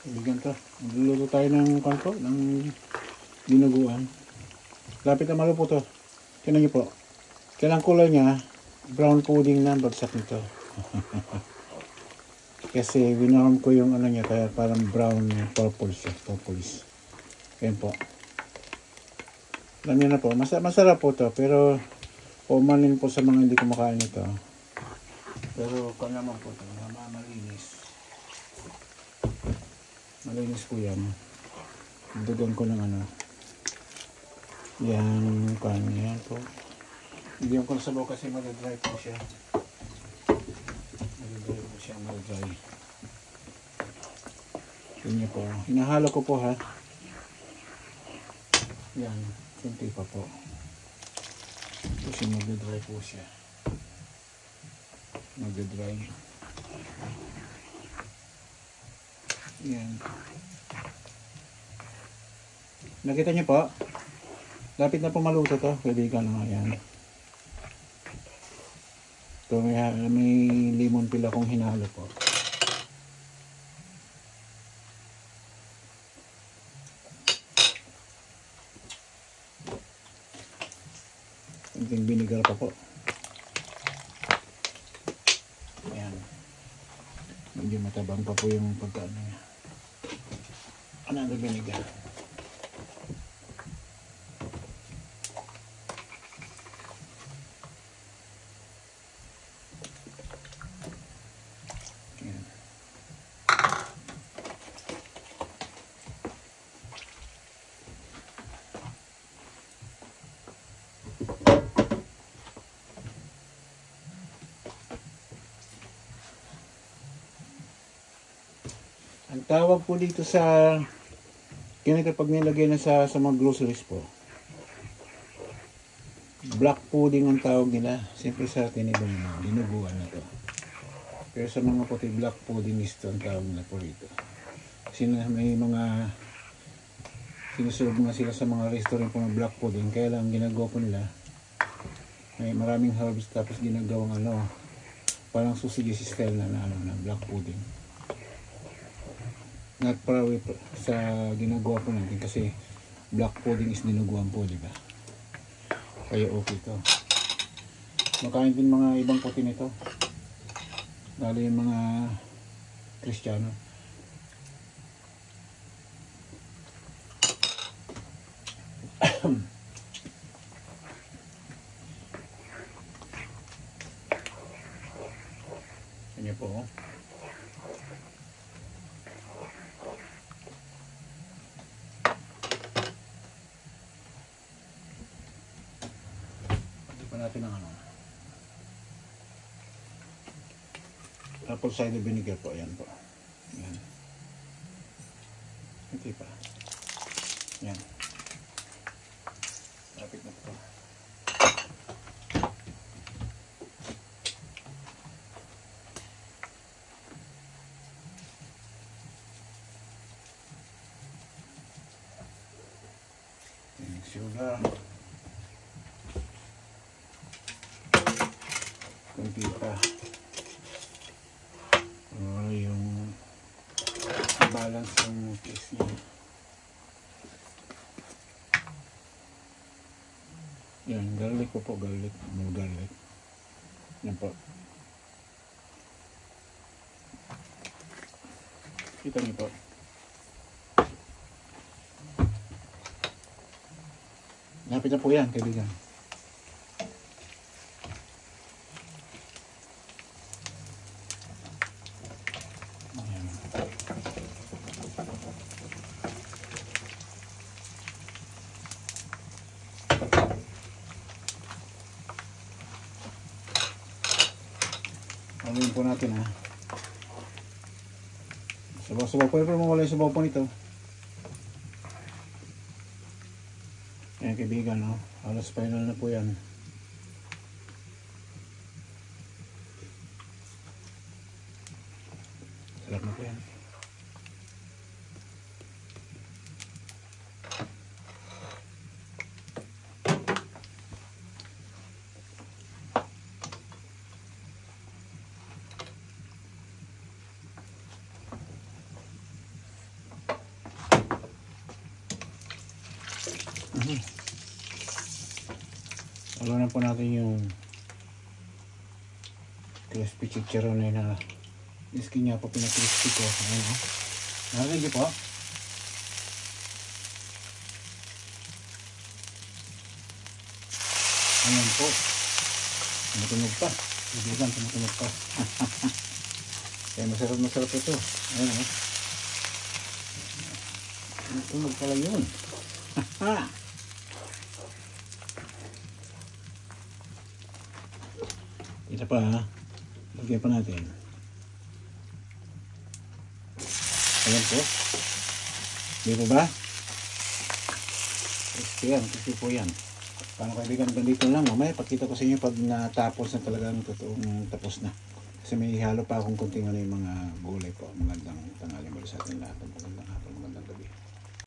Bigyan to. Magluluto tayo ng kanto, ng dinuguan. Lapit na malupo to. Tingnan niyo po. Kailang kulay niya, brown pudding na bagsak nito. Kasi winarm ko yung ano niya, kaya parang brown purple siya. Purplish. Ayan po. Alam niyo na po, masarap po to. Pero, pumanin po sa mga hindi kumakain ito. Pero, kung naman po ito, malinis. Malinis po yan. Dugan ko ng ano. Yan po. Bigyan ko na sabaw kasi mag-dry po siya. Mag-dry. Yan po. Hinahalo ko po ha. Yan. Kunti pa po. Kasi mag-dry po siya. Mag-dry. Yan. Nakita niyo po? Lapit na po maluto to. Kaibigan na yan. Ito may lemon peel akong hinalo po. Kunting vinegar pa po. Ayan. Medyo matabang pa po yung pagkaano niya. Another vinegar. Ayan. Ang tawag po dito sa ganito pag nilagay na sa mga groceries po, black pudding ang tawag nila. Siyempre sa atin ibang dinuguan na to. Pero sa mga puti, black pudding is ito ang tawag nila po rito. Kasi may mga sinuserve nga sila sa mga restaurant po ng black pudding. Kaya lang ginagawa po nila, may maraming herbs tapos ginagawang ano, parang sausage style na black pudding. Not probably sa ginagawa po natin kasi black pudding is dinuguan po, di ba? Kaya okay to. Makain din mga ibang puti nito. Lalo yung mga Kristiyano. Yan po. Natin ang ano, apple cider vinegar po. Ayan po. Ayan. Hindi pa. Ayan. Lapit na po. Ayan, sugar. Kunti pa. Yung balance ng taste niya. Yan, garlic po, garlic. More garlic. Yan po. Kita niyo po. Napit na po yan, kaibigan. Haluin po natin ha. Sabaw-sabaw po. Pero mawala yung sabaw po nito. Ayan kaibigan, no? Halos final na po yan. Sarap na po yan. Haluan po natin yung crispy chicharon na iskin niya po pinakrispy ko. Ayan o. Narinig niyo po? Ayan po. Tumutunog pa. Ibigan, tumutunog pa. Kaya masarap ito. Ayan o. Tumutunog pala yun. Isa pa ha. Lagyan pa natin. Ayan po. Di po ba? Kasi po yan. Paano kaibigan, ganito lang. Mamaya pakita ko sa inyo pag natapos na talagang totoong tapos na. Kasi may ihalo pa akong kunting yung mga gulay po. Magandang tanghali mo sa atin lahat. Magandang